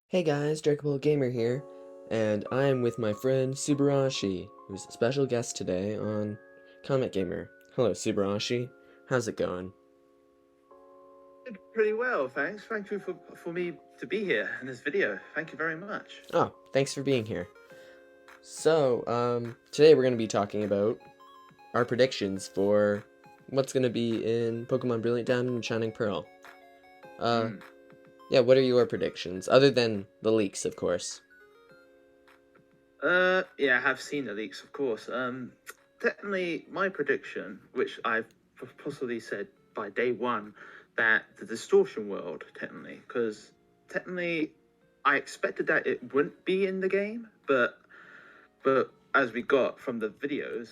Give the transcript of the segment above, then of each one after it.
Hey guys, Drakeable Gamer here, and I am with my friend Subarashii, who's a special guest today on Comic Gamer. Hello, Subarashii. How's it going? Did pretty well, thanks. Thank you for me to be here in this video. Thank you very much. Oh, thanks for being here. So, today we're going to be talking about our predictions for what's going to be in Pokemon Brilliant Diamond and Shining Pearl. Uh, Mm. yeah, what are your predictions, other than the leaks, of course? Yeah, I have seen the leaks, of course. Technically, my prediction, which I've possibly said by day one, that the distortion world, technically, because technically, I expected that it wouldn't be in the game, but as we got from the videos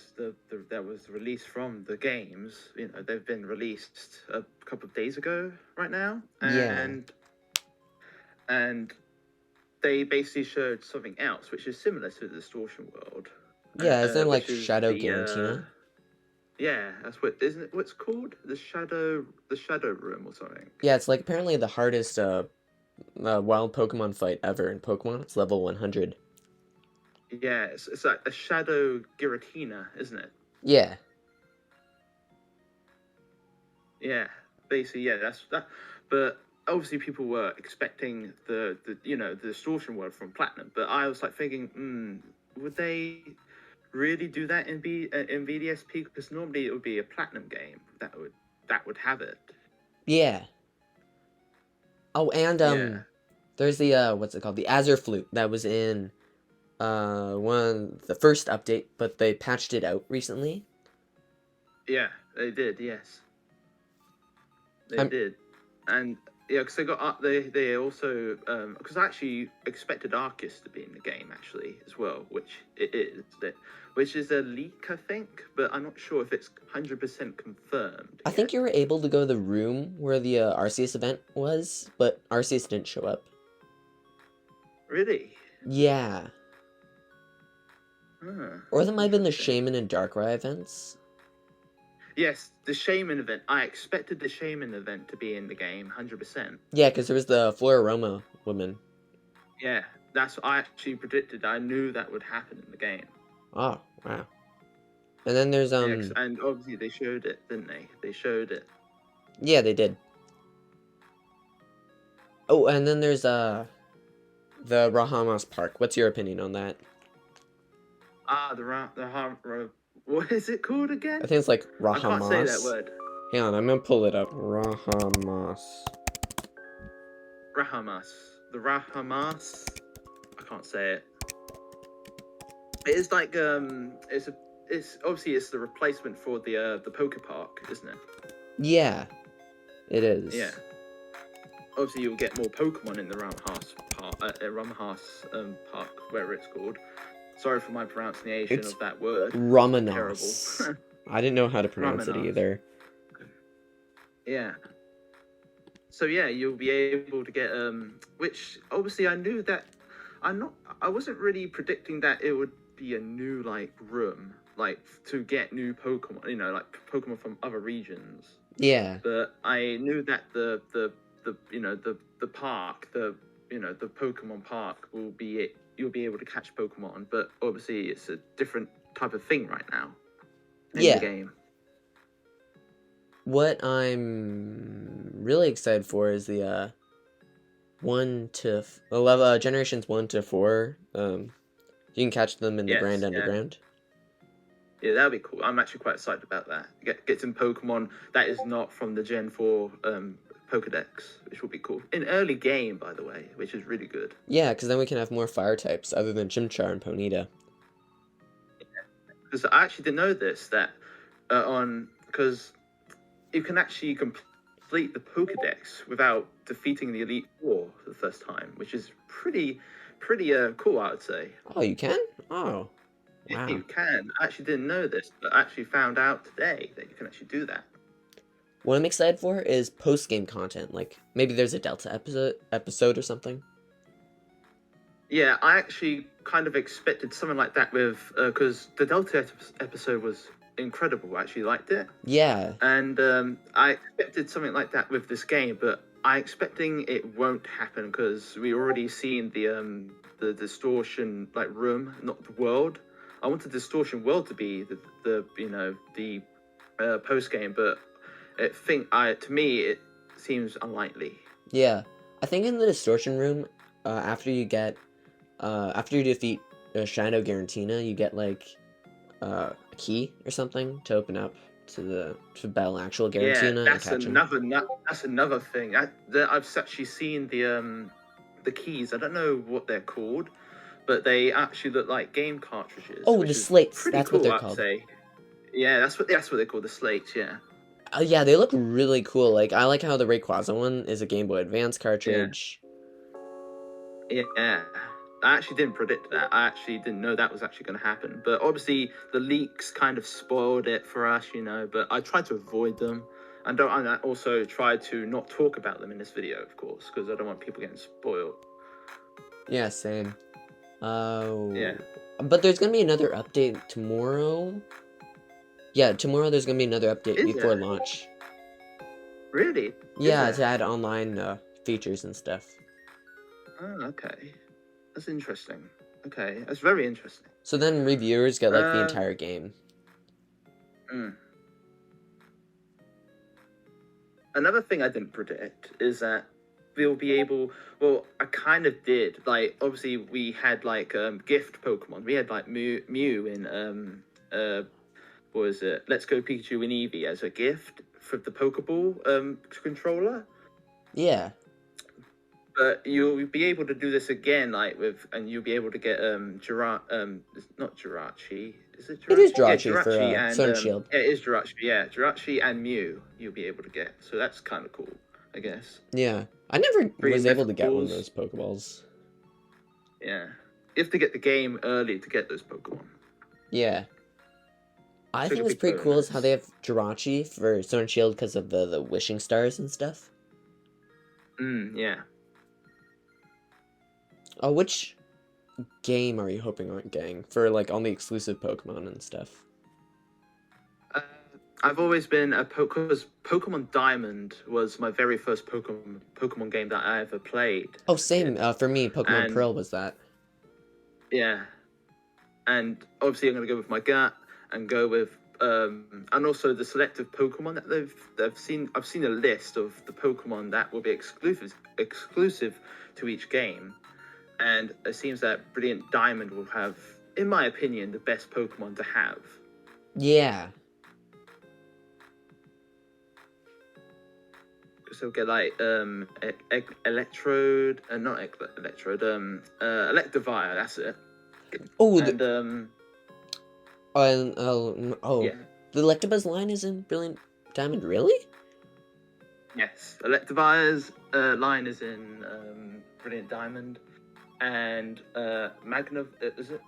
that was released from the games, they've been released a couple of days ago right now, Yeah. and they basically showed something else which is similar to the distortion world, Yeah, isn't it like which is Shadow the Garantina? yeah, that's what, isn't it what's called, the shadow room or something. Yeah, it's like apparently the hardest wild Pokemon fight ever in Pokemon. It's level 100. Yeah, it's like a shadow Giratina, isn't it? Yeah. Yeah, basically, yeah, that's that. But obviously, people were expecting the distortion word from Platinum. But I was like thinking, would they really do that in BDSP? Because normally it would be a Platinum game that would have it. Yeah. Oh, and Yeah, there's the what's it called? The Azure Flute that was in the first update, but they patched it out recently. yeah, they did. Yes, they I'm did, and yeah, because they got they also because I actually expected Arceus to be in the game actually as well, which it is, which is a leak I think, but I'm not sure if it's 100% confirmed I think yet. you were able to go to the room where the Arceus event was, but Arceus didn't show up. Really? Yeah. Huh, Or that might have been the interesting. Shaman and Darkrai events. Yes, the Shaman event. I expected the Shaman event to be in the game 100%. Yeah, because there was the Floraroma woman. Yeah, that's what I actually predicted. I knew that would happen in the game. Oh, wow. And then there's Yeah, and obviously they showed it, didn't they? They showed it. yeah, they did. Oh, and then there's the Rahamas Park. What's your opinion on that? What is it called I again? think it's like I can't say that Rahamas. word. Hang on, I'm gonna pull it up. Rahamas. Rahamas. The Rahamas. I can't say it. It is like it's obviously it's the replacement for the Poke Park, isn't it? Yeah, it Yeah. is. Obviously you'll get more Pokemon in the Ramahas Park, whatever it's called. Sorry for my pronunciation It's of that word. Terrible. Ramanas. I didn't know how to pronounce it Ramanas. either. Yeah. So yeah, you'll be able to get which obviously I knew that I wasn't really predicting that it would be a new like room like to get new Pokemon, like Pokemon from other regions. Yeah. But I knew that the park, the Pokemon park will be it. You'll be able to catch Pokemon, but obviously it's a different type of thing right now in the Yeah. game. What I'm really excited for is the generations 1 to 4. You can catch them in the Grand Yes, yeah. Underground. Yeah, that'd be cool. I'm actually quite excited about that. Get some Pokemon that is not from the Gen 4 Pokedex, which will be cool. In early game, by the way, which is really good. Yeah, because then we can have more fire types other than Chimchar and Ponyta. Because I actually didn't know this, that because you can actually complete the Pokedex without defeating the Elite Four for the first time, which is pretty cool, I would say. Oh, you can? Oh, Yeah, wow. you can. I actually didn't know this, but I actually found out today that you can actually do that. What I'm excited for is post-game content. Like, maybe there's a Delta episode or something. Yeah, I actually kind of expected something like that with because the Delta episode was incredible. I actually liked it, Yeah. and I expected something like that with this game. But I'm expecting it won't happen because we already seen the distortion like room, not the world. I want the distortion world to be the the post game, but to me it seems unlikely. Yeah, I think in the distortion room, after you defeat Shadow Garantina, you get like a key or something to open up to battle actual Yeah, Garantina and catch him. that's another thing. I've actually seen the keys. I don't know what they're called, but they actually look like game cartridges, Oh, the which is slates. pretty That's what cool, they're I'd called. say. Yeah, that's what they call the slates. Yeah, Yeah, they look really cool. Like I like how the Rayquaza one is a Game Boy Advance yeah, cartridge. yeah. I actually didn't predict that. I actually didn't know that was actually going to happen. But obviously, the leaks kind of spoiled it for us, But I tried to avoid them, and I also tried to not talk about them in this video, of course, because I don't want people getting spoiled. Yeah, same. Yeah. But there's gonna be another update tomorrow. Yeah, tomorrow there's gonna be another update Is before there? launch. Really? Is Yeah, there? to add online features and stuff. Oh, okay. That's interesting. Okay, that's very interesting. So then reviewers get like the Um, entire game. mm. Another thing I didn't predict is that we'll be able. Well, I kind of did. Like, obviously, we had like gift Pokemon. We had like Mew in what was it? Let's Go Pikachu and Eevee as a gift for the Pokeball controller. Yeah. But you'll be able to do this again, and you'll be able to get it's not Jirachi, is it Jirachi? It is Yeah, Jirachi for Jirachi and Sun and Shield. yeah, it is Jirachi. Yeah, Jirachi and Mew you'll be able to get. So that's kind of cool, I guess. Yeah. I never Free was able to get one of mythicals. those Pokeballs. Yeah, you have to get the game early to get those Pokemon. Yeah. I It's like think a what's big pretty cool is how bonus. they have Jirachi for Sun and Shield because of the wishing stars and stuff. Yeah. Which game are you hoping on getting for like all the exclusive Pokemon and stuff? I've always been because Pokemon Diamond was my very first Pokemon game that I ever played Oh, as a same. kid, For me, Pokemon and Pearl was that. yeah, and obviously I'm going to go with my gut and go with and also the selective Pokemon that they've seen. I've seen a list of the Pokemon that will be exclusive to each game, and it seems that Brilliant Diamond will have, in my opinion, the best Pokemon to have. Yeah. So get like Electrode, not Electrode, Electivire. That's it. Oh, And yeah, the Electabuzz line is in Brilliant Diamond, really? yes, Electivire's line is in Brilliant Diamond, and Magna.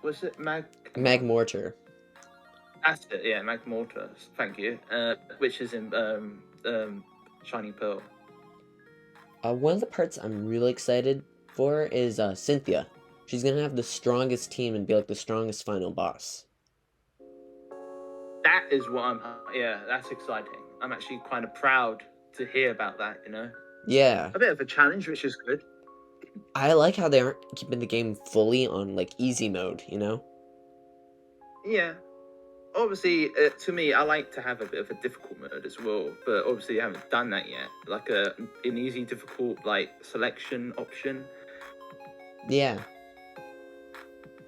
Was it Magmortar. That's it. Yeah, Magmortar. Thank you. Which is in Shining Pearl. One of the parts I'm really excited for is Cynthia. She's gonna have the strongest team and be like the strongest final boss. That is what Yeah, that's exciting. I'm actually kind of proud to hear about that. Yeah. A bit of a challenge, which is good. I like how they aren't keeping the game fully on like easy mode, Yeah. Obviously, to me, I like to have a bit of a difficult mode as well, but obviously, I haven't done that yet. Like an easy, difficult, like selection option. Yeah.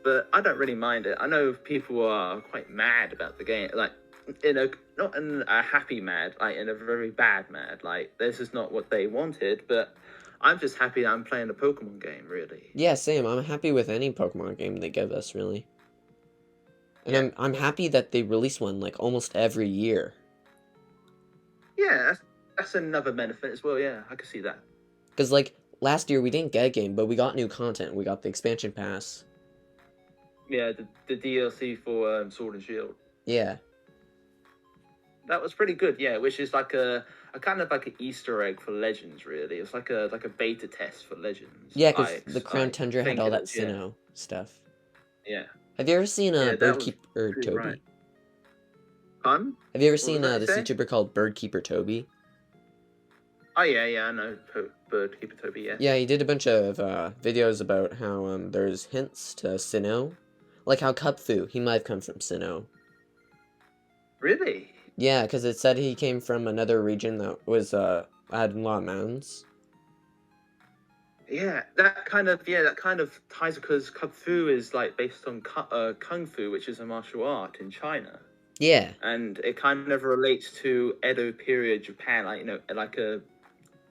But I don't really mind it. I know people are quite mad about the game, like not in a happy mad, like in a very bad mad. Like this is not what they wanted, but I'm just happy that I'm playing a Pokemon game, really. Yeah, same. I'm happy with any Pokemon game they give us, really. And Yeah. I'm happy that they release one like almost every year. Yeah, that's another benefit as well. Yeah, I can see that. Because like last year we didn't get a game, but we got new content. We got the expansion pass. Yeah, the DLC for Sword and Shield. Yeah. That was pretty good. Yeah, which is like a kind of like an Easter egg for Legends. Really, it's like a beta test for Legends. Yeah, because the Crown Tundra had all that Sinnoh stuff. Yeah. Have you ever seen Birdkeeper Toby? Right. Pardon? Have you ever seen did I this say? YouTuber called Birdkeeper Toby? Oh yeah, I know Bird Keeper Toby. Yeah. Yeah, he did a bunch of videos about how there's hints to Sinnoh, like how Cupfu, he might have come from Sinnoh. Really? Yeah, because it said he came from another region that was had a lot of mountains. Yeah, that kind of ties because Kung Fu is like based on Kung Fu, which is a martial art in China, Yeah, and it kind of relates to Edo period Japan, like like a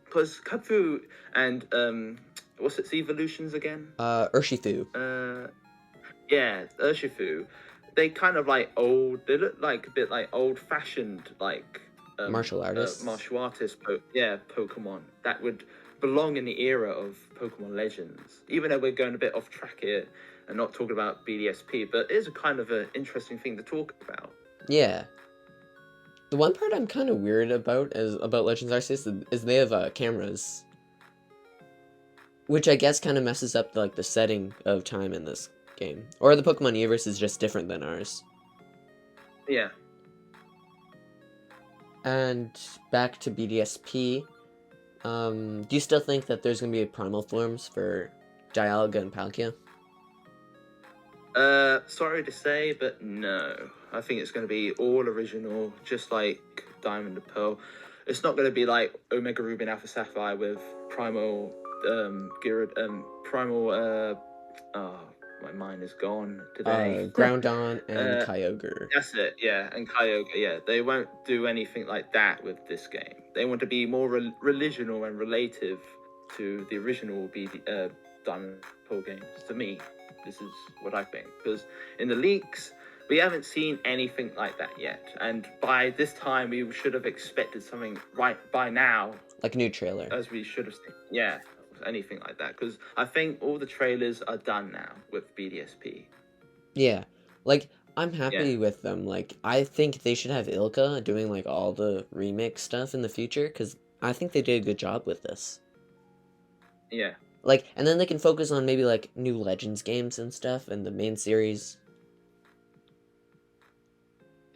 because Kung Fu and what's its evolutions again? Urshifu, Uh, yeah, Urshifu. They kind of like old. They look like a bit like old fashioned like martial artists. martial artist. Pokemon that would belong in the era of Pokemon Legends. Even though we're going a bit off track here and not talking about BDSP, but it is a kind of an interesting thing to talk about. Yeah. The one part I'm kind of weird about is about Legends Arceus is they have cameras, which I guess kind of messes up like the setting of time in this game, or the Pokemon universe is just different than ours. Yeah. And back to BDSP, do you still think that there's gonna be Primal Forms for Dialga and Palkia? Sorry to say, but no. I think it's going to be all original, just like Diamond and Pearl. It's not going to be like Omega Ruby and Alpha Sapphire with Primal, Primal, oh, my mind is gone today. Groundon and uh, Kyogre. that's it, yeah, and Kyogre, yeah. They won't do anything like that with this game. They want to be more religional and relative to the original Diamond and Pearl games, to me. This is what I think. Because in the leaks, we haven't seen anything like that yet. And by this time, we should have expected something right by now. Like a new trailer. As we should have seen. Yeah, anything like that. Because I think all the trailers are done now with BDSP. Yeah. Like, I'm happy with them. Like, I think they should have Ilka doing, like, all the remix stuff in the future, because I think they did a good job with this. Yeah. Like, and then they can focus on maybe, like, new Legends games and stuff, and the main series.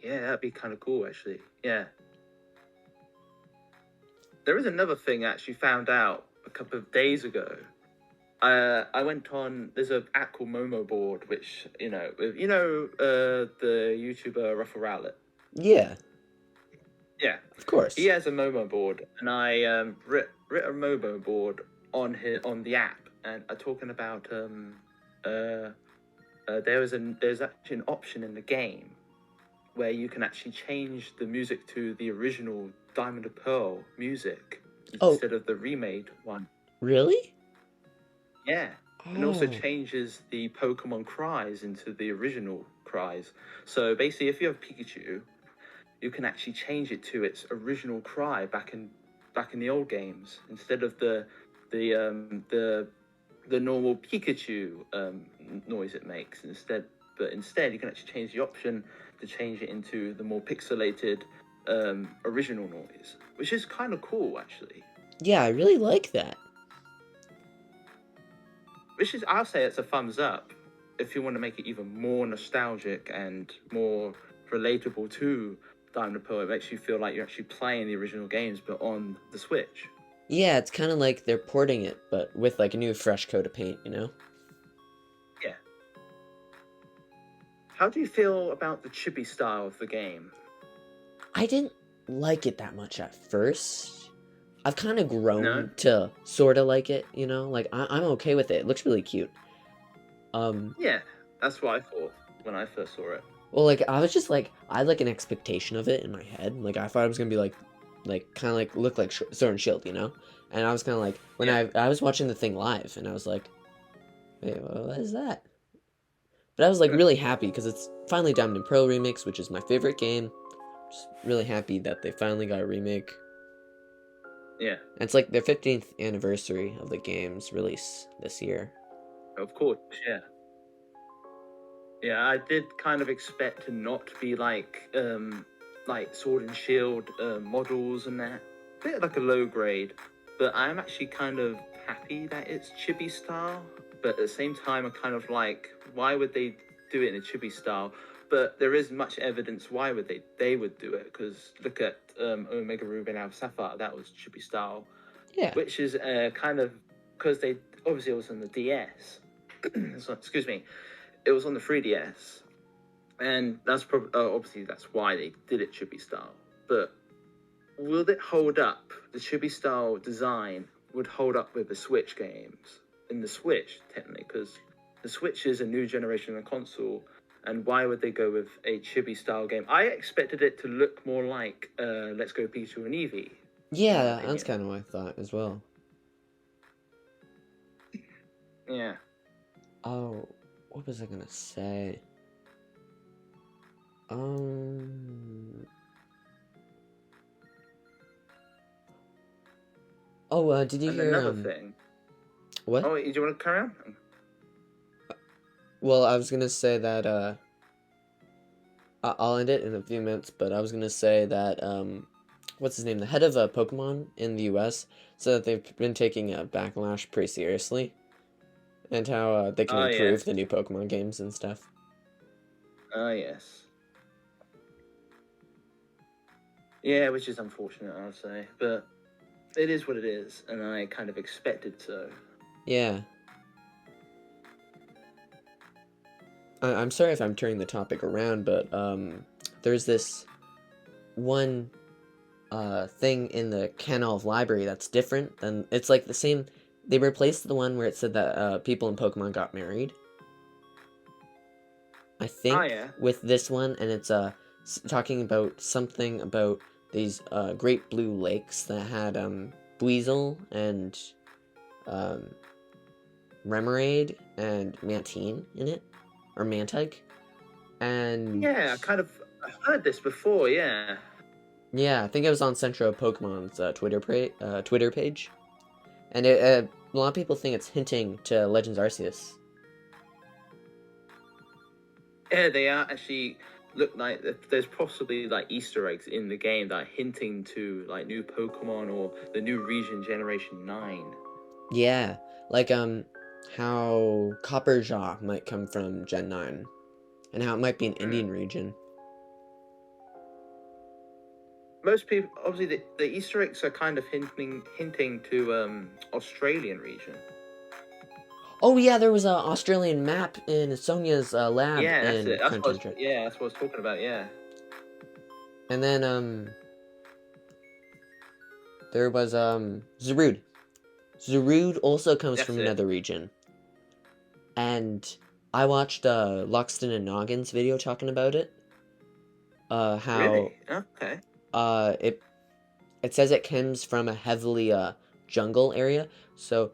Yeah, that'd be kind of cool, actually. Yeah. There is another thing I actually found out a couple of days ago. I went on. There's an app called Momo Board, which the YouTuber Ruffle Rowlett. Yeah. Yeah, Of course. he has a Momo board, and I writ a Momo board on the app, and talking about there's actually an option in the game where you can actually change the music to the original Diamond and Pearl music instead of the remade one. Really? Yeah. And also changes the Pokemon cries into the original cries. So basically, if you have Pikachu, you can actually change it to its original cry back in the old games instead of the normal Pikachu noise it makes. Instead you can actually change the option to change it into the more pixelated original noise, which is kind of cool actually. Yeah, I really like that. I'll say it's a thumbs up if you want to make it even more nostalgic and more relatable to Diamond and Pearl. It makes you feel like you're actually playing the original games, but on the Switch. Yeah, it's kind of like they're porting it, but with like a new fresh coat of paint, you know? Yeah. How do you feel about the chippy style of the game? I didn't like it that much at first. I've kind of grown to sort of like it, you know? Like, I'm okay with it. It looks really cute. Yeah, that's what I thought when I first saw it. Well, like, I was just like, I had like an expectation of it in my head. Like, I thought it was gonna be like kind of like look like Sword and Shield, you know? And I was kind of like, when I was watching the thing live, and I was like, wait, what is that? But I was like really happy because it's finally Diamond and Pearl remix, which is my favorite game. Just really happy that they finally got a remake. Yeah. And it's like their 15th anniversary of the game's release this year. Of course, yeah. Yeah, I did kind of expect to not be like Sword and Shield models and that. Bit like a low grade. But I'm actually kind of happy that it's chibi style. But at the same time, I'm kind of like, why would they do it in a chibi style? But there is much evidence why they would do it. Because look at Omega Ruby and Alpha Sapphire, that was Chippy Style, Yeah. which is kind of because they obviously it was on the DS. So, excuse me, it was on the 3DS, and that's probably obviously that's why they did it Chippy Style. But will it hold up? The Chibi style design would hold up with the Switch games in the Switch, technically, because the Switch is a new generation of console. And why would they go with a Chibi style game? I expected it to look more like Let's Go Pikachu and Eevee. Yeah, that's kind of what I thought as well. Yeah. Oh, what was I gonna say? Oh, did you and hear another thing? What? Oh, do you want to carry on? Well, I was gonna say that I'll end it in a few minutes, but I was gonna say that what's his name? The head of Pokemon in the U.S. said that they've been taking Backlash pretty seriously, and how they can improve the new Pokemon games and stuff. Yes. Yeah, which is unfortunate, I'll say, but it is what it is, and I kind of expected so. Yeah. I'm sorry if I'm turning the topic around, but there's this one thing in the Canolv library that's different than it's like the same. They replaced the one where it said that people in Pokemon got married. I think with this one, and it's talking about something about these great blue lakes that had Buizel and Remoraid and Mantine in it, or Mantike, and yeah, I've heard this before. Yeah. Yeah, I think it was on Central Pokemon's Twitter page, and a lot of people think it's hinting to Legends Arceus. Yeah, they are actually look like there's possibly like Easter eggs in the game that are hinting to like new Pokemon or the new region Generation 9. Yeah, like how Copperjaw might come from Gen 9, and how it might be an Indian region. Most people, obviously, the Easter eggs are kind of hinting to Australian region. Oh yeah, there was an Australian map in Sonia's lab. Yeah, that's in it. That's what I was talking about. Yeah. And then there was Zarude. Zarude also comes from another region. And I watched Loxton and Noggin's video talking about it. How Really? Okay. It says it comes from a heavily jungle area. So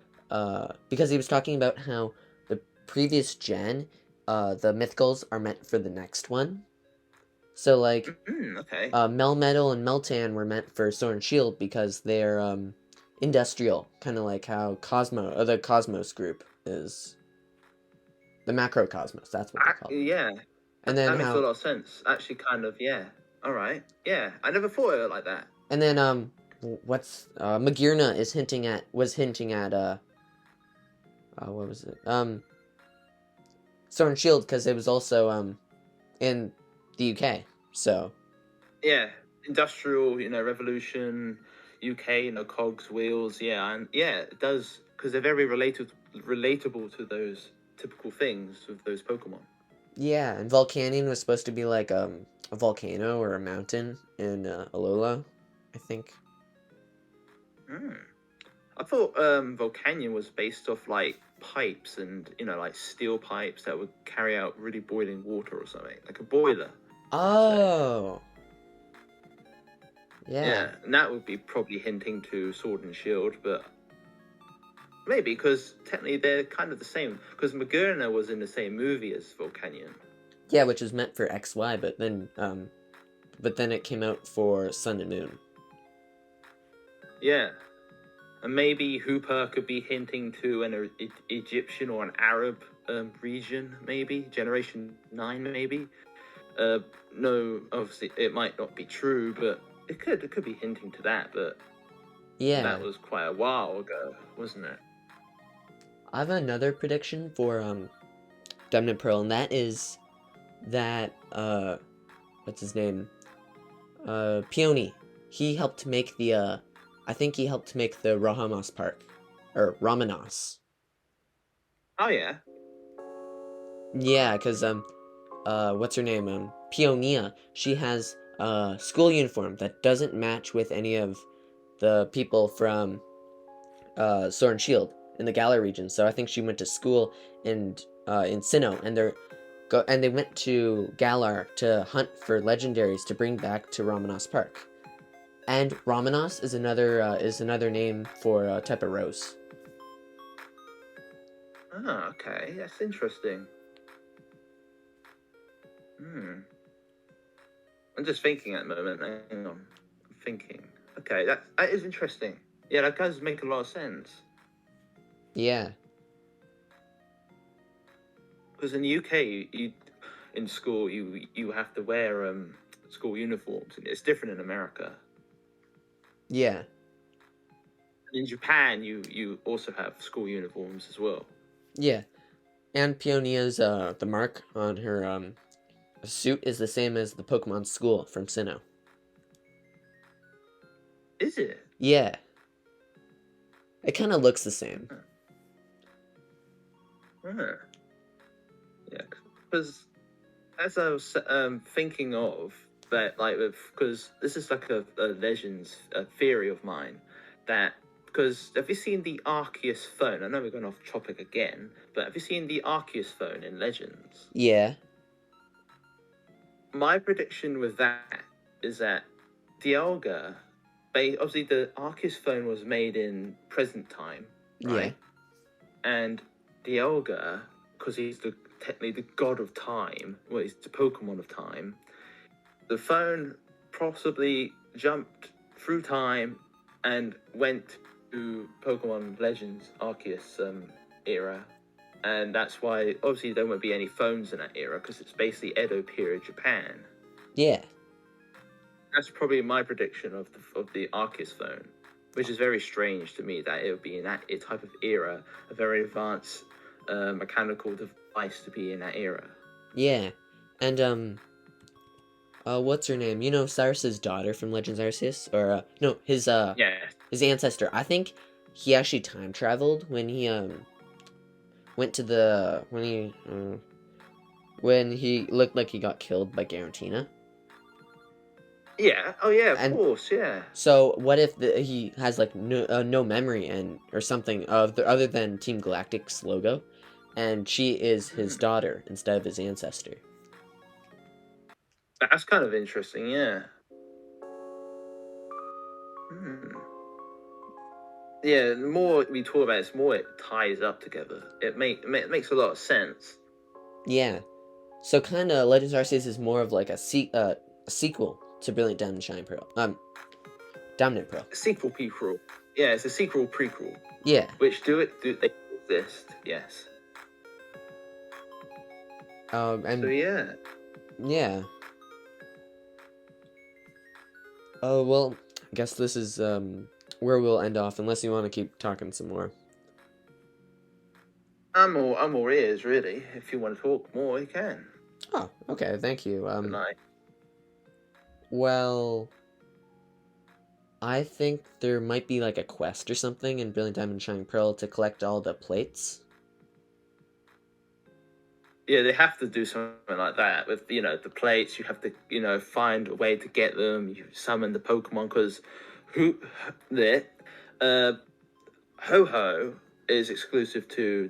because he was talking about how the previous gen, the mythicals are meant for the next one. So like Melmetal and Meltan were meant for Sword and Shield because they're industrial, kind of like how the Cosmos group is. The macrocosmos, that's what they call it. Yeah. And then that makes a lot of sense. Actually, kind of, yeah. All right. Yeah, I never thought of it like that. And then what's Magirna was hinting at what was it? Sword and Shield, because it was also in the UK. So yeah, industrial, revolution, UK, cogs, wheels, yeah, and yeah, it does, because they're very relatable to those typical things of those Pokemon. Yeah, and Volcanion was supposed to be like a volcano or a mountain in Alola, I think. I thought Volcanion was based off like pipes and like steel pipes that would carry out really boiling water or something, like a boiler. Oh. Yeah, and that would be probably hinting to Sword and Shield, but maybe because technically they're kind of the same. Because Magurna was in the same movie as Volcanion. Yeah, which was meant for XY, but then it came out for Sun and Moon. Yeah, and maybe Hooper could be hinting to an Egyptian or an Arab region, maybe Generation 9, maybe. No, obviously it might not be true, but it could be hinting to that. But yeah, that was quite a while ago, wasn't it? I have another prediction for Diamond and Pearl, and that is that what's his name? Peony. he helped make the I think he helped make the Rahamas Park, or Ramanas. Oh yeah. Yeah, cause what's her name? Peonia. She has a school uniform that doesn't match with any of the people from Sword and Shield in the Galar region. So I think she went to school in Sinnoh, and they went to Galar to hunt for legendaries to bring back to Ramanas Park. And Ramanas is another name for a type of rose. Ah, okay, that's interesting. Hmm. I'm just thinking at the moment. Hang on. I'm thinking. Okay, that is interesting. Yeah, that does make a lot of sense. Yeah, Because in the UK, in school you have to wear school uniforms, and it's different in America. yeah, In Japan, you also have school uniforms as well. yeah. And Peonia's the mark on her suit is the same as the Pokemon school from Sinnoh. Is it? Yeah, it kind of looks the same. Huh. Yeah, because as I was thinking of that, like, because this is like a legends, a theory of mine, that because have you seen the Arceus phone? I know we're going off topic again, but have you seen the Arceus phone in Legends? Yeah, My prediction with that is that Dialga, obviously the Arceus phone was made in present time, yeah, right? And Dialga, because he's technically the god of time, well, he's the Pokemon of time, the phone possibly jumped through time and went to Pokemon Legends Arceus era. And that's why, obviously, there won't be any phones in that era, because it's basically Edo period Japan. yeah, That's probably my prediction of the Arceus phone, which is very strange to me that it would be in that type of era, a very advanced mechanical device to be in that era. yeah. And what's her name? You know Cyrus's daughter from Legends Arceus, or no, Yeah. his ancestor. I think he actually time traveled when he went to the when he looked like he got killed by Garantina. Yeah. Oh, yeah. Of And course. Yeah. so what if he has like no memory and or something of the other than Team Galactic's logo, and she is his daughter instead of his ancestor. That's kind of interesting. Yeah. Hmm. Yeah. The more we talk about it, the more it ties up together. It makes a lot of sense. Yeah. So kind of Legends Arceus is more of like a sequel to Brilliant Diamond and Shining Pearl. Dominant Pearl. Sequel prequel. Yeah, it's a sequel prequel. Yeah. Which do they exist? Yes. And So yeah. yeah. Oh well, I guess this is where we'll end off, unless you want to keep talking some more. I'm all ears, really. If you want to talk more, you can. Oh, okay, thank you. Tonight. Well, I think there might be like a quest or something in Brilliant Diamond and Shining Pearl to collect all the plates. Yeah, they have to do something like that with the plates. You have to find a way to get them. You summon the Pokemon because Ho-Ho is exclusive to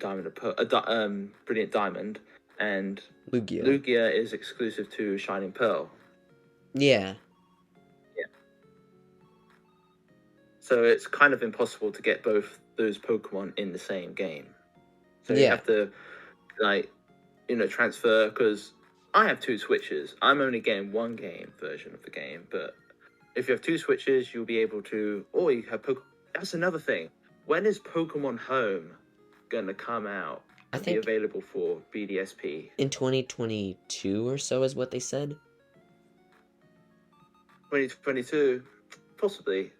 Brilliant Diamond, and Lugia. Lugia is exclusive to Shining Pearl. Yeah. Yeah. So it's kind of impossible to get both those Pokemon in the same game. So you have to transfer, because I have 2 Switches. I'm only getting one game version of the game, but if you have 2 Switches, you'll be able to, or you have Pokemon. That's another thing. When is Pokemon Home going to come out and be available for BDSP? In 2022 or so is what they said. 2022? Possibly.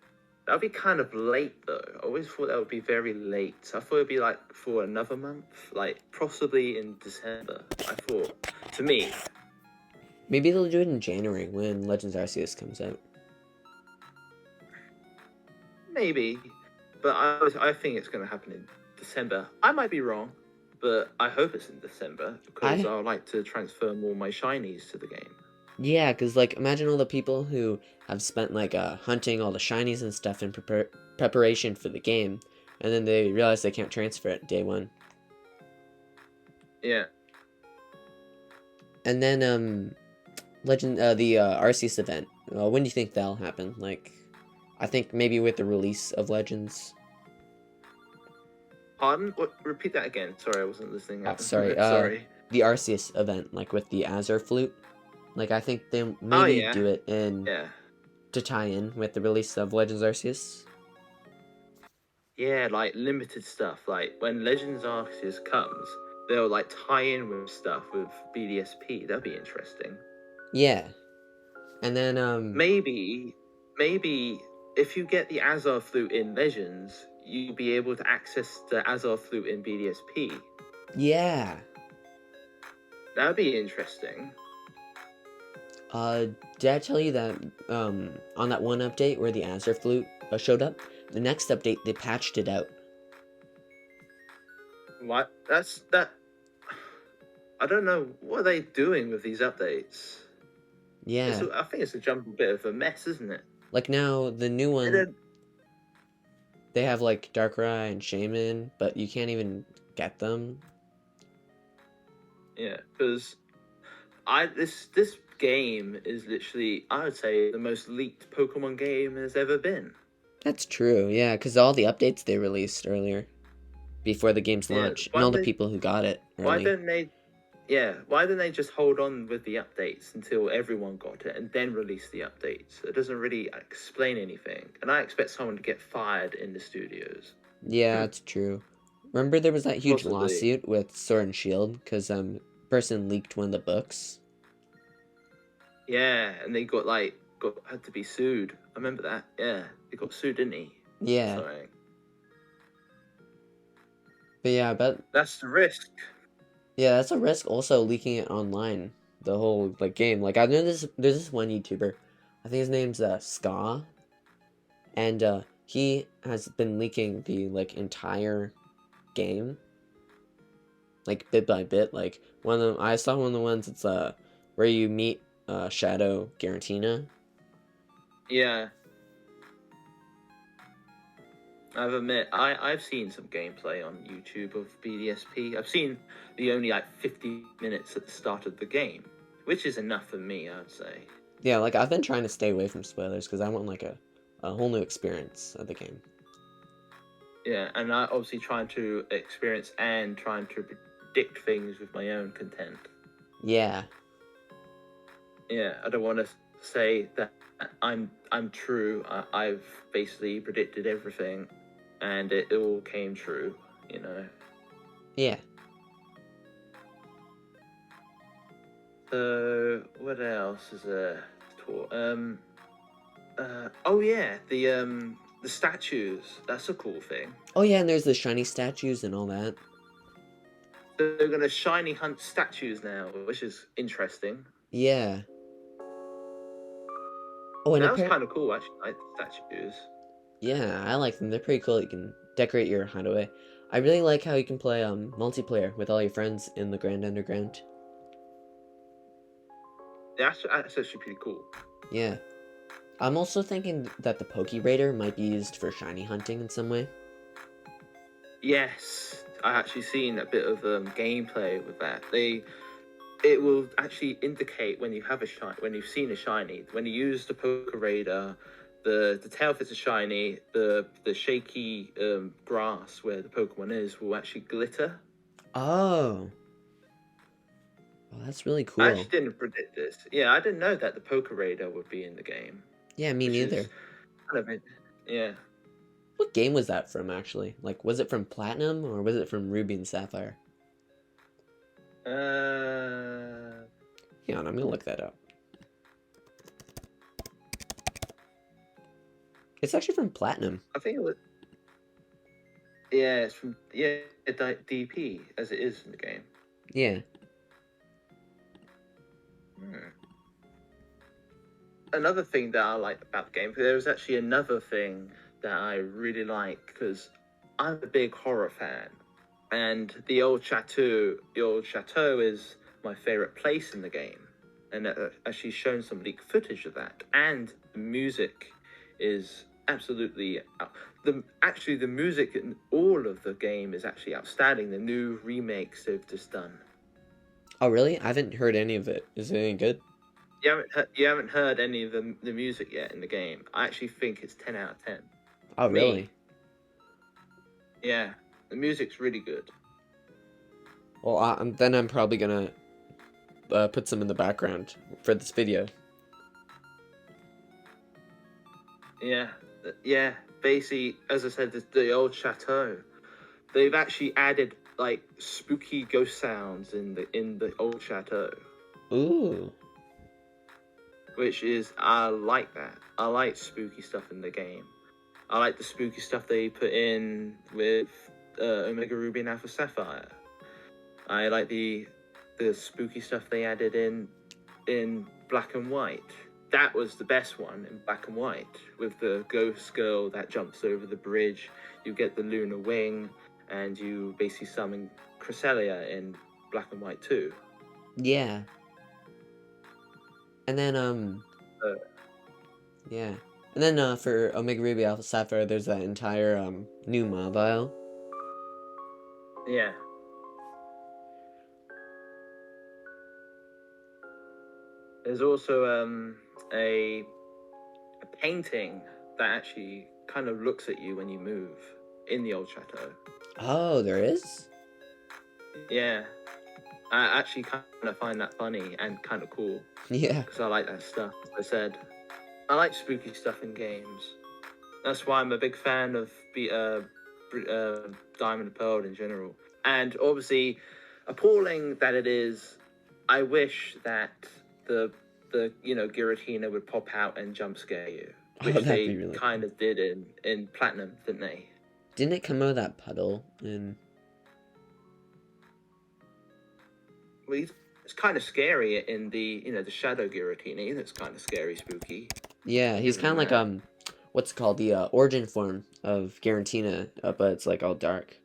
That would be kind of late, though. I always thought that would be very late. I thought it would be like for another month, like possibly in December. I thought, to me. Maybe they'll do it in January when Legends Arceus comes out. maybe, but I think it's going to happen in December. I might be wrong, but I hope it's in December because I I would like to transfer more of my shinies to the game. Yeah, because, like, imagine all the people who have spent, like, hunting all the shinies and stuff in preparation for the game, and then they realize they can't transfer it day one. Yeah. And then, the Arceus event. When do you think that'll happen? Like, I think maybe with the release of Legends. Pardon? What? Repeat that again. Sorry, I wasn't listening. Sorry, Sorry. the Arceus event, like with the Azure flute. Like, I think they Oh maybe yeah, do it in yeah, to tie in with the release of Legends Arceus. yeah. Like limited stuff. Like when Legends Arceus comes, they'll like tie in with stuff with BDSP. That'd be interesting. Yeah, and then Maybe if you get the Azar flute in Legends, you'll be able to access the Azar flute in BDSP. yeah. That'd be interesting. Did I tell you that on that one update where the Azure flute showed up? The next update they patched it out. What? That's that. I don't know what are they doing with these updates. Yeah, I think it's a jumble bit of a mess, isn't it? like now the new And one then, they have like Darkrai and Shaman, but you can't even get them. yeah, because this game is literally, I would say, the most leaked Pokemon game there's ever been. That's true, yeah, because all the updates they released earlier before the game's Yeah, launch, and all the people who got it why early. don't they? Yeah, why didn't they just hold on with the updates until everyone got it and then release the updates? It doesn't really explain anything, and I expect someone to get fired in the studios. Yeah, that's true. Remember there was that huge Possibly. lawsuit with Sword and Shield because person leaked one of the books. Yeah, and they got had to be sued. I remember that. Yeah, he got sued, didn't he? Yeah, Sorry. but yeah, but That's the risk. yeah, that's a risk also leaking it online. The whole like game. Like I know there's this one YouTuber. I think his name's Ska. And he has been leaking the like entire game. Like bit by bit. Like one of them I saw one of the ones it's where you meet Shadow Garantina. Yeah, I've admit I've seen some gameplay on YouTube of BDSP. I've seen the only like 50 minutes at the start of the game, which is enough for me, I'd say. Yeah, like I've been trying to stay away from spoilers because I want like a whole new experience of the game. Yeah, and I obviously trying to experience and trying to predict things with my own content. Yeah. Yeah, I don't want to say that I'm true. I've basically predicted everything, and it all came true. You know. Yeah. So what else is there? Oh yeah, the statues. That's a cool thing. Oh yeah, and there's the shiny statues and all that. So they're gonna shiny hunt statues now, which is interesting. Yeah. Oh, and That was apparently, kind of cool, actually. Like statues. yeah, I like them. They're pretty cool. You can decorate your hideaway. I really like how you can play multiplayer with all your friends in the Grand Underground. That's actually pretty cool. Yeah. I'm also thinking that the Poke Raider might be used for shiny hunting in some way. Yes, I actually seen a bit of gameplay with that. It will actually indicate when you have when you've seen a shiny. When you use the Poker Raider, the tail if it's a shiny, the shaky grass where the Pokemon is will actually glitter. Oh. Well, that's really I cool. actually didn't predict this. Yeah, I didn't know that the Poker Raider would be in the game, Yeah, me which is neither. kind of yeah. What game was that from, actually? Like, was it from Platinum or was it from Ruby and Sapphire? Hang on, I'm gonna look that up. It's actually from Platinum. I think it was. Yeah, it's from DP as it is in the game. Yeah. Another thing that I like about the game, there was actually another thing that I really like, because I'm a big horror fan, and the old chateau is my favorite place in the game, and actually shown some leaked footage of that, and the music is absolutely the music in all of the game is actually outstanding. The new remakes they've just done. Oh, really? I haven't heard any of it. Is it any good? You haven't heard any of the music yet in the game. I actually think it's 10 out of 10. Oh, Me. really? Yeah, the music's really good. Well, then I'm probably gonna put some in the background for this video. Yeah, yeah. Basically, as I said, the old chateau. They've actually added like spooky ghost sounds in the old chateau, Ooh. which is I like that. I like spooky stuff in the game. I like the spooky stuff they put in with Omega Ruby and Alpha Sapphire. I like the spooky stuff they added in Black and White. That was the best one in Black and White, with the ghost girl that jumps over the bridge. You get the lunar wing, and you basically summon Cresselia in Black and White too. Yeah. And then Uh, yeah. And then for Omega Ruby Alpha Sapphire, there's that entire new mobile. yeah. There's also a painting that actually kind of looks at you when you move in the old chateau. Oh, there is? Yeah, I actually kind of find that funny and kind of cool, Yeah. because I like that stuff. As I said, I like spooky stuff in games. That's why I'm a big fan of Diamond and Pearl in general. And obviously, appalling that it is, I wish that the Giratina would pop out and jump scare you, which that'd they be really kind of did in Platinum, didn't they? Didn't it come out of that puddle? And Well, it's kind of scary in the Shadow Giratina. It's kind of scary, spooky. yeah, he's kind of like what's it called, the origin form of Garantina, but it's like all dark.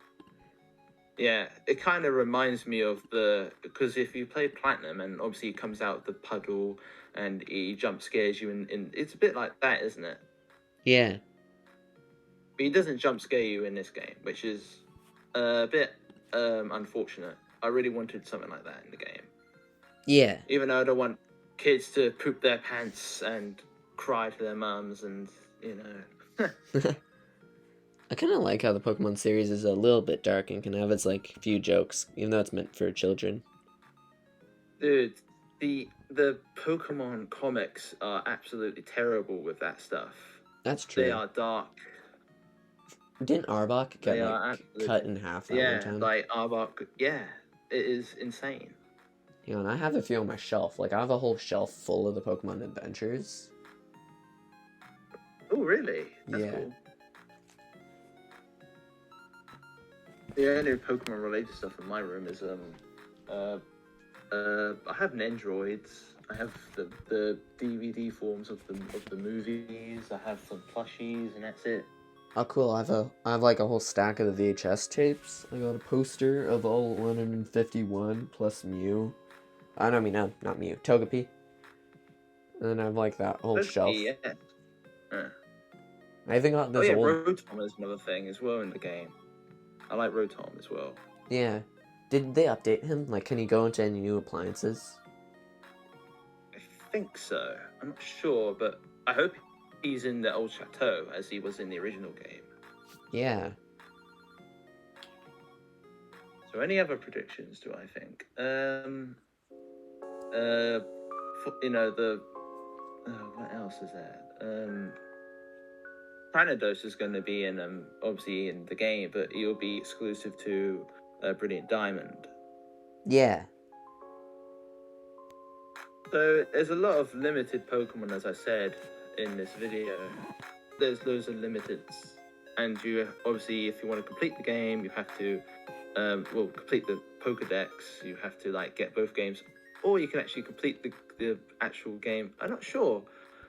Yeah, it kind of reminds me of because if you play Platinum and obviously he comes out of the puddle and he jump scares you, and it's a bit like that, isn't it? Yeah. But he doesn't jump scare you in this game, which is a bit unfortunate. I really wanted something like that in the game. Yeah. Even though I don't want kids to poop their pants and cry to their mums, and I kind of like how the Pokemon series is a little bit dark and can have its like few jokes, even though it's meant for children. Dude, the Pokemon comics are absolutely terrible with that stuff. That's true. They are dark. Didn't Arbok get They like are absolutely cut in half that one time? like Arbok. Yeah, it is insane. You know, and I have a few on my shelf. Like I have a whole shelf full of the Pokemon adventures. Oh, really? That's Yeah. cool. The only Pokemon related stuff in my room is I have Nendroids. I have the DVD forms of the movies. I have some plushies, and that's it. Oh, cool! I have like a whole stack of the VHS tapes. I got a poster of all 151 plus Mew. I mean, not Mew, Togepi. And then I have like that whole shelf. Yeah. I even got this old. Rotom is another thing as well in the game. I like Rotom as well. Yeah. Did they update him? Like, can he go into any new appliances? I think so. I'm not sure, but I hope he's in the old chateau as he was in the original game. Yeah. So any other predictions do I think? What else is there? Pranados is going to be in obviously in the game, but he'll be exclusive to Brilliant Diamond. Yeah. So there's a lot of limited Pokemon, as I said in this video. There's loads of limiteds, and you obviously, if you want to complete the game, you have to complete the Pokedex. You have to like get both games, or you can actually complete the actual game. I'm not sure,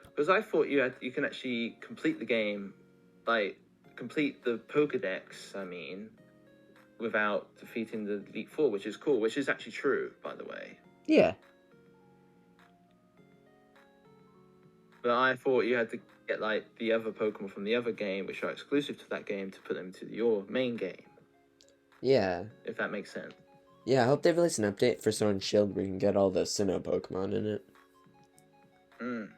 because I thought you can actually complete the game like complete the Pokedex. I mean, without defeating the Elite Four, which is cool. Which is actually true, by the way. Yeah. But I thought you had to get like the other Pokemon from the other game, which are exclusive to that game, to put them to your main game. Yeah. If that makes sense. Yeah, I hope they release an update for Sword and Shield where you can get all the Sinnoh Pokemon in it. Mm.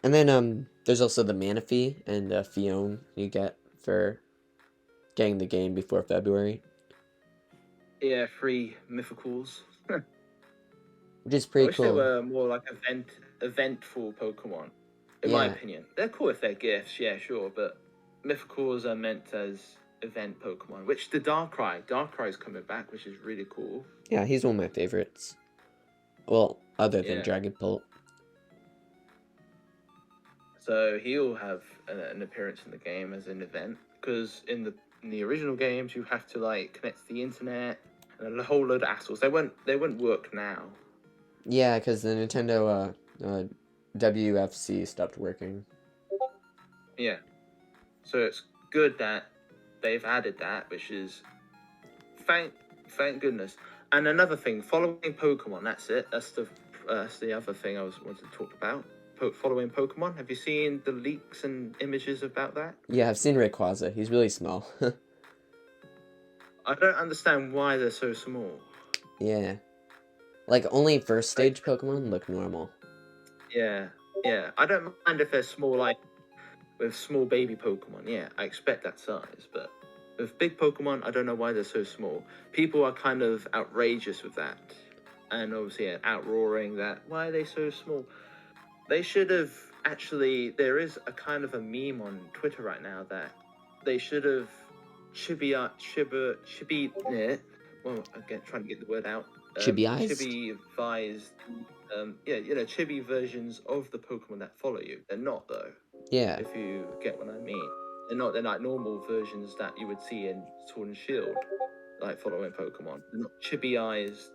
And then there's also the Manaphy and Fione you get for getting the game before February. Yeah, 3 Mythicals. Which is I pretty wish they cool. were more like eventful Pokemon. In my Yeah. opinion, they're cool if they're gifts, yeah, sure, but Mythicals are meant as event Pokemon. Which the Darkrai's coming back, which is really cool. Yeah, he's one of my favorites. Well, other than Yeah. Dragapult. So he'll have an appearance in the game as an event, because in the original games you have to like connect to the internet and a whole load of assholes. They won't work now. Yeah, because the Nintendo WFC stopped working. Yeah. So it's good that they've added that, which is thank goodness. And another thing, following Pokemon. That's it. That's the other thing I wanted to talk about. Following Pokemon. Have you seen the leaks and images about that? Yeah, I've seen Rayquaza. He's really small. I don't understand why they're so small. Yeah. Like, only first stage Pokemon look normal. Yeah. I don't mind if they're small, like with small baby Pokemon. Yeah, I expect that size, but with big Pokemon, I don't know why they're so small. People are kind of outrageous with that, and obviously outroaring that. Why are they so small? They should have actually. There is a kind of a meme on Twitter right now that they should have chibi. Well, again, trying to get the word out. Chibi-ized? Chibi-vised. Chibi versions of the Pokemon that follow you. They're not though. Yeah. If you get what I mean. They're not. They're like normal versions that you would see in Sword and Shield, like following Pokemon. They're not chibi-ized.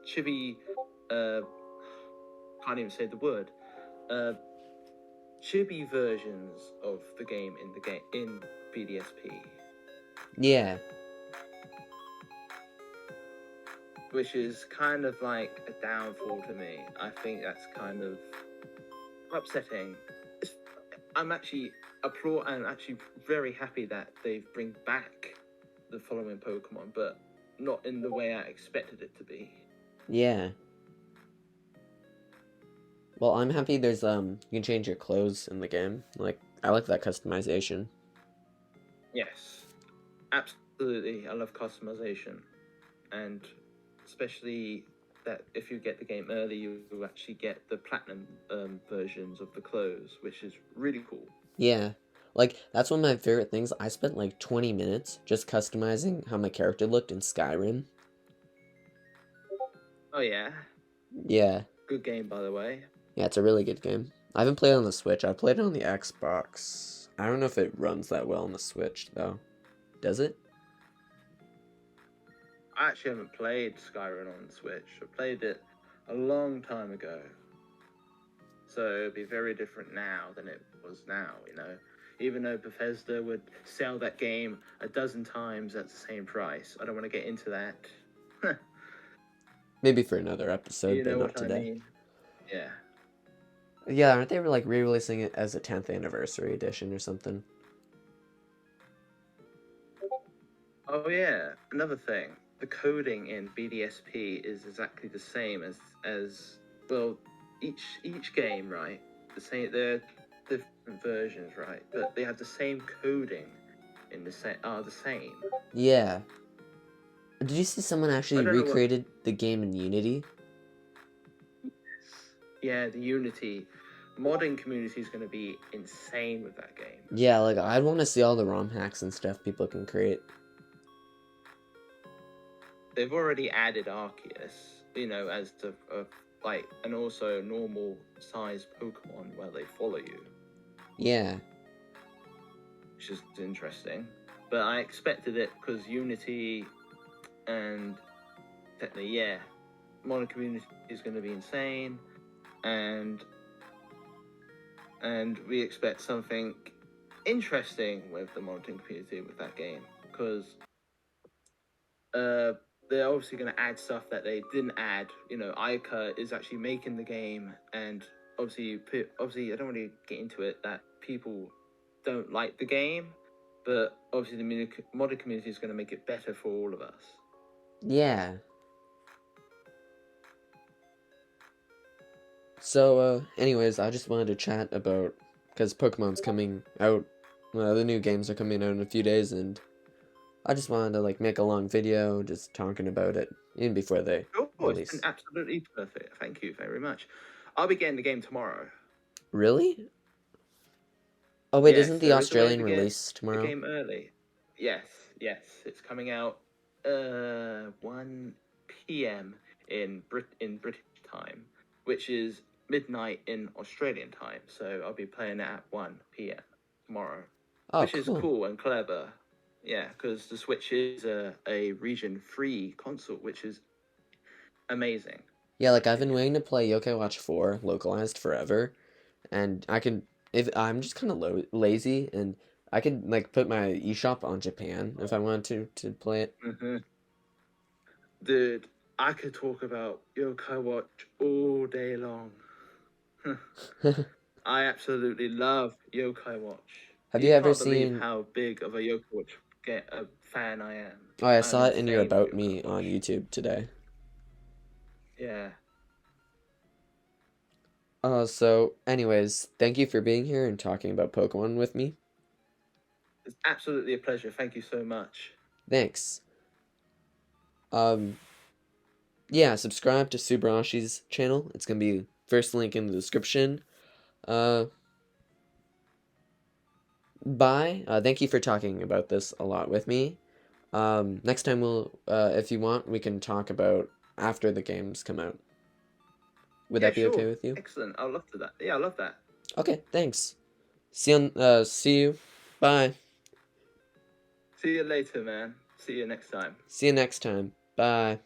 Can't even say the word. Chibi versions of the game in BDSP, Yeah. which is kind of like a downfall to me. I think that's kind of upsetting. I'm actually very happy that they bring back the following Pokemon, but not in the way I expected it to be. Yeah. Well, I'm happy there's, you can change your clothes in the game. Like, I like that customization. Yes, absolutely. I love customization, and especially that if you get the game early, you actually get the platinum versions of the clothes, which is really cool. Yeah. Like, that's one of my favorite things. I spent like 20 minutes just customizing how my character looked in Skyrim. Oh yeah, Yeah. good game by the way. Yeah, it's a really good game. I haven't played it on the Switch. I played it on the Xbox. I don't know if it runs that well on the Switch, though. Does it? I actually haven't played Skyrim on the Switch. I played it a long time ago. So it'd be very different now than it was now, you know. Even though Bethesda would sell that game a dozen times at the same price. I don't want to get into that. Maybe for another episode, You but know not what today. I mean? Yeah. Yeah, aren't they like re-releasing it as a 10th anniversary edition or something? Oh yeah, another thing. The coding in BDSP is exactly the same as well, each game, right? The same, they're different versions, right? But they have the same coding in the same. Yeah. Did you see someone actually recreated the game in Unity? Yeah, the Unity modding community is going to be insane with that game. Yeah, like I'd want to see all the ROM hacks and stuff people can create. They've already added Arceus, you know, as to like, and also normal size Pokemon where they follow you. Yeah. Which is interesting. But I expected it because Unity and technically, yeah, modern community is going to be insane, and we expect something interesting with the modding community with that game because they're obviously going to add stuff that they didn't add. You know, Ica is actually making the game, and obviously, I don't really get into it that people don't like the game, but obviously the modding community is going to make it better for all of us. Yeah. So, anyways, I just wanted to chat about, because Pokemon's coming out, the new games are coming out in a few days, and I just wanted to, like, make a long video just talking about it, even before they Oh, it's been release. absolutely perfect. Thank you very much. I'll be getting the game tomorrow. Really? Oh, wait, Yes, isn't the there is a way Australian to get release the tomorrow? game early. Yes, yes, it's coming out 1 p.m. in British time, which is midnight in Australian time. So I'll be playing it at 1 p.m. tomorrow, Oh, which is cool. cool and clever. Yeah, because the Switch is a region-free console, which is amazing. Yeah, In my like, I've been opinion. waiting to play Yokai Watch 4 localized forever, and I could, if I'm just kind of lazy, and I could, like, put my eShop on Japan if I wanted to play it. Hmm. Dude, I could talk about Yokai Watch all day long. I absolutely love Yokai Watch. Have you You ever can't believe seen... how big of a Yokai Watch fan I am. Oh, I I'm saw it in your insane with About Yokai Me on Watch. YouTube today. Yeah, So, anyways, thank you for being here and talking about Pokemon with me. it's absolutely a pleasure. Thank you so much. Thanks. Um, yeah, subscribe to Subarashii's channel. It's gonna be first link in the description. Uh, bye. Thank you for talking about this a lot with me. Next time if you want, we can talk about after the games come out. Would Yeah, that be okay sure. with you? Excellent. I love that. Yeah, I love that. Okay, thanks. See you. Bye. See you later, man. See you next time. See you next time. Bye.